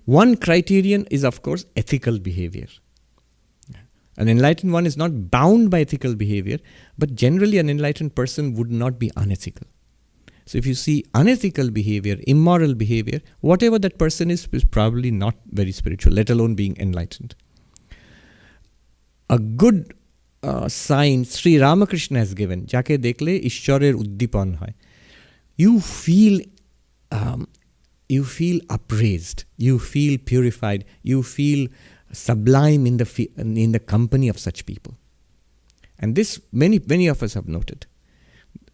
One criterion is, of course, ethical behavior. An enlightened one is not bound by ethical behavior, but generally an enlightened person would not be unethical. So if you see unethical behavior, immoral behavior, whatever that person is probably not very spiritual, let alone being enlightened. A good sign Sri Ramakrishna has given, jake dekhle ishwarer uddipan hai. You feel upraised, you feel purified, you feel sublime in the company of such people. And this many of us have noted.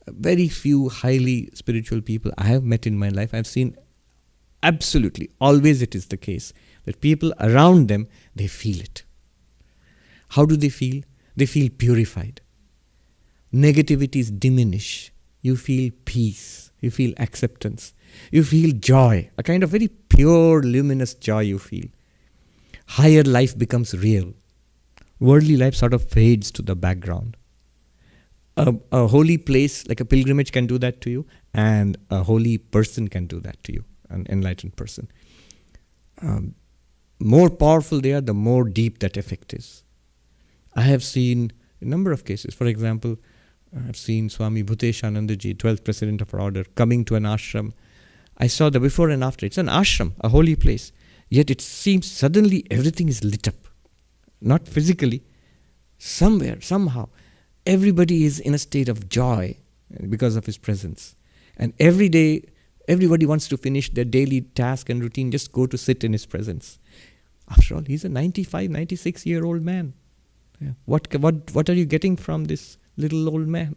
Very few highly spiritual people I have met in my life, I've seen absolutely, always it is the case, that people around them, they feel it. How do they feel? They feel purified. Negativities diminish. You feel peace. You feel acceptance. You feel joy, a kind of very pure, luminous joy you feel. Higher life becomes real. Worldly life sort of fades to the background. A holy place like a pilgrimage can do that to you, and a holy person can do that to you, an enlightened person. More powerful they are, the more deep that effect is. I have seen a number of cases. For example, I've seen Swami Bhuteshanandaji, 12th president of our order, coming to an ashram. I saw the before and after. It's an ashram, a holy place. Yet it seems suddenly everything is lit up. Not physically, somewhere, somehow. Everybody is in a state of joy because of his presence. And every day, everybody wants to finish their daily task and routine, just go to sit in his presence. After all, he's a 95, 96-year-old man. Yeah. What are you getting from this little old man?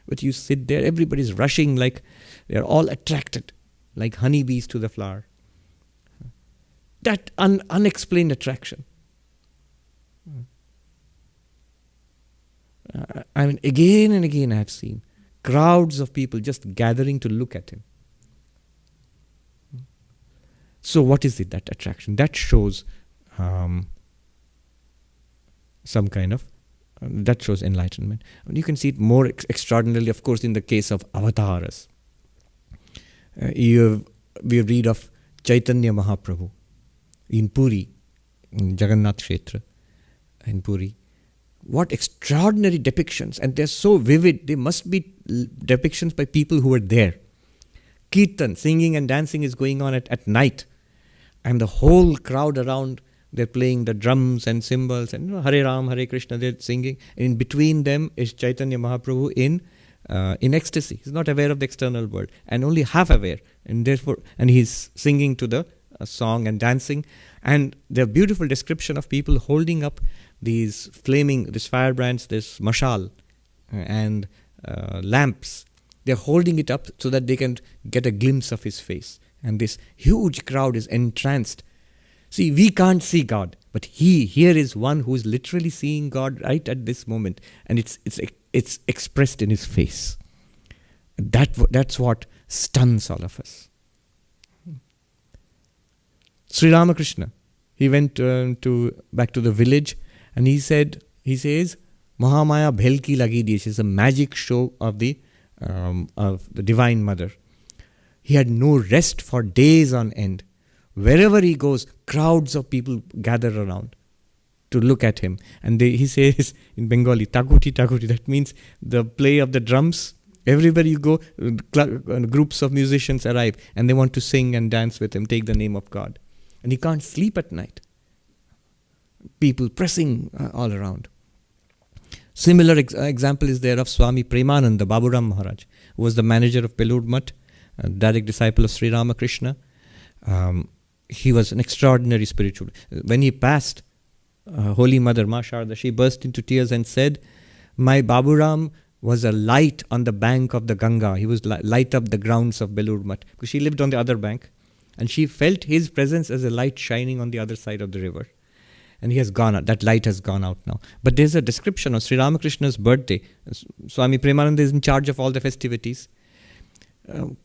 But you sit there, everybody's rushing like they're all attracted, like honeybees to the flower. That unexplained attraction. I mean, again and again I have seen crowds of people just gathering to look at him. So what is it, that attraction? That shows some kind of, that shows enlightenment. And you can see it more extraordinarily, of course, in the case of avataras. We read of Chaitanya Mahaprabhu in Puri, in Jagannath Kshetra, in Puri. What extraordinary depictions, and they're so vivid. They must be depictions by people who were there. Kirtan, singing and dancing is going on at night, and the whole crowd around, they're playing the drums and cymbals, and Hare Ram, Hare Krishna, they're singing. In between them is Chaitanya Mahaprabhu in ecstasy. He's not aware of the external world, and only half aware, and therefore, and he's singing to the song and dancing. And the beautiful description of people holding up these firebrands, this mashal, and lamps. They're holding it up so that they can get a glimpse of his face. And this huge crowd is entranced. See, we can't see God, but here is one who is literally seeing God right at this moment, and it's expressed in his face. That's what stuns all of us. Sri Ramakrishna, he went back to the village, and he says, Mahamaya bhelki lagi di. It's a magic show of the Divine Mother. He had no rest for days on end. Wherever he goes, crowds of people gather around to look at him. And he says in Bengali, takuti takuti. That means the play of the drums. Everywhere you go, groups of musicians arrive, and they want to sing and dance with him, take the name of God. And he can't sleep at night. People pressing all around. Similar example is there of Swami Premananda, Baburam Maharaj, who was the manager of Belur Mutt, a direct disciple of Sri Ramakrishna. He was an extraordinary spiritual. When he passed, Holy Mother Ma Sharda, she burst into tears and said, my Baburam was a light on the bank of the Ganga. He was light up the grounds of Belur Mutt, because she lived on the other bank. And she felt his presence as a light shining on the other side of the river. And he has gone out. That light has gone out now. But there's a description of Sri Ramakrishna's birthday. Swami Premananda is in charge of all the festivities.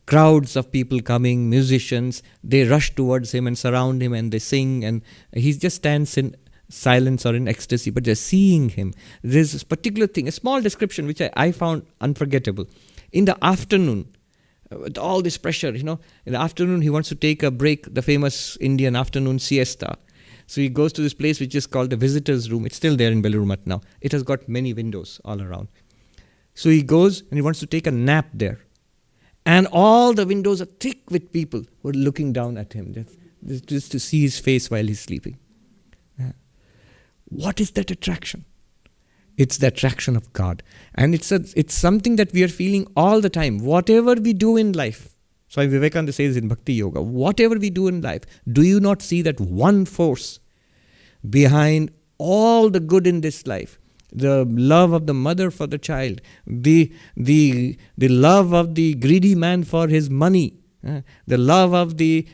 Crowds of people coming, musicians, they rush towards him and surround him, and they sing, and he just stands in silence or in ecstasy, but they're seeing him. There's this particular thing, a small description which I found unforgettable. In the afternoon, with all this pressure, in the afternoon he wants to take a break, the famous Indian afternoon siesta. So he goes to this place which is called the visitors room. It's still there in Belur Math now. It has got many windows all around. So he goes and he wants to take a nap there. And all the windows are thick with people who are looking down at him, just to see his face while he's sleeping. What is that attraction? It's the attraction of God. And it's something that we are feeling all the time. Whatever we do in life, Swami Vivekananda says in Bhakti Yoga, whatever we do in life, do you not see that one force behind all the good in this life? The love of the mother for the child, the love of the greedy man for his money, the love of the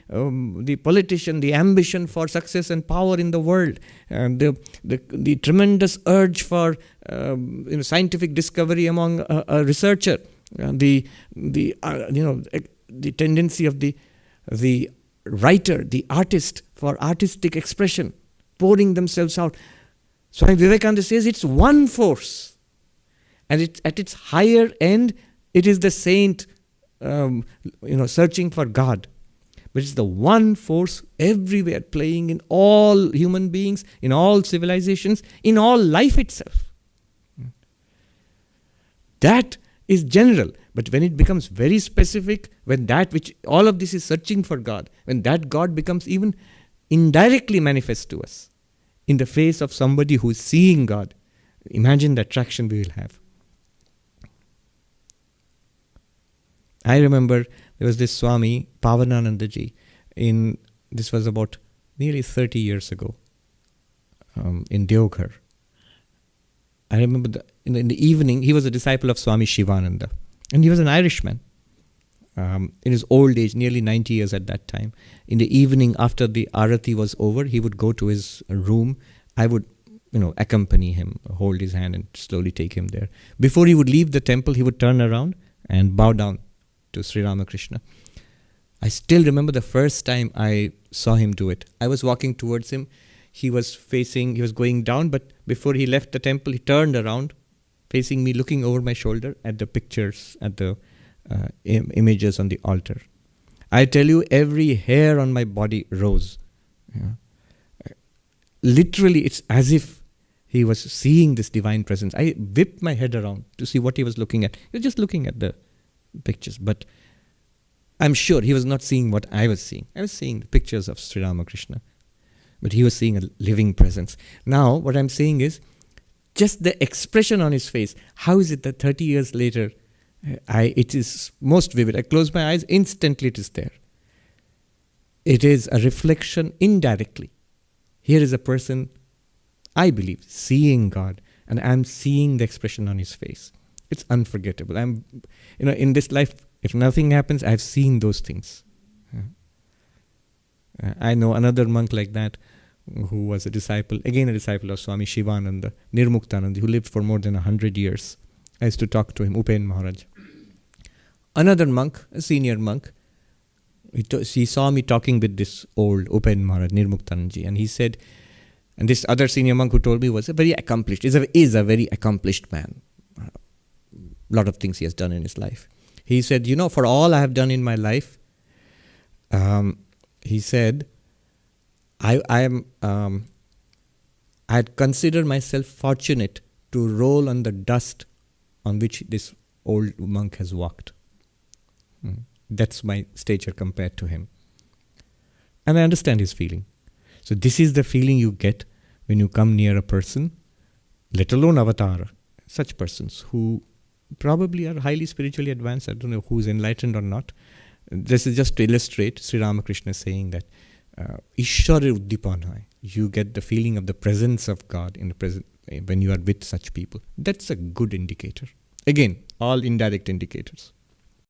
politician, the ambition for success and power in the world, the tremendous urge for scientific discovery among a researcher, the tendency of the writer, the artist for artistic expression, pouring themselves out. Swami Vivekananda says it's one force, and it's at its higher end. It is the saint, searching for God, but it's the one force everywhere, playing in all human beings, in all civilizations, in all life itself. That is general, but when it becomes very specific, when that which all of this is searching for God, when that God becomes even indirectly manifest to us in the face of somebody who is seeing God, imagine the attraction we will have. I remember there was this Swami, Pavananandaji, this was about nearly 30 years ago, in Deoghar. I remember in the evening, he was a disciple of Swami Shivananda, and he was an Irishman. In his old age, nearly 90 years at that time. In the evening, after the arati was over, he would go to his room. I would, accompany him, hold his hand and slowly take him there. Before he would leave the temple, he would turn around and bow down to Sri Ramakrishna. I still remember the first time I saw him do it. I was walking towards him. He was going down, but before he left the temple, he turned around, facing me, looking over my shoulder at the pictures, at the images on the altar. I tell you, every hair on my body rose. Literally, it's as if he was seeing this divine presence. I whipped my head around to see what he was looking at. He was just looking at the pictures, but I'm sure he was not seeing what I was seeing. I was seeing the pictures of Sri Ramakrishna, but he was seeing a living presence. Now, what I'm saying is, just the expression on his face. How is it that 30 years later, it is most vivid? I close my eyes, instantly it is there. It is a reflection indirectly. Here is a person, I believe, seeing God, and I'm seeing the expression on his face. It's unforgettable. In this life, if nothing happens, I've seen those things. I know another monk like that, who was a disciple of Swami Shivananda, Nirmuktananda, who lived for more than 100 years. I used to talk to him, Upen Maharaj. Another monk, a senior monk, he saw me talking with this old Upen Maharaj, Nirmuktananji, and he said, and this other senior monk who told me was is a very accomplished man. A lot of things he has done in his life. He said, for all I have done in my life, he said, I had considered myself fortunate to roll on the dust on which this old monk has walked. That's my stature compared to him. And I understand his feeling. So this is the feeling you get when you come near a person, let alone avatar, such persons who probably are highly spiritually advanced. I don't know who's enlightened or not. This is just to illustrate Sri Ramakrishna saying that Ishwara Uddipana, you get the feeling of the presence of God in the present when you are with such people. That's a good indicator. Again, all indirect indicators.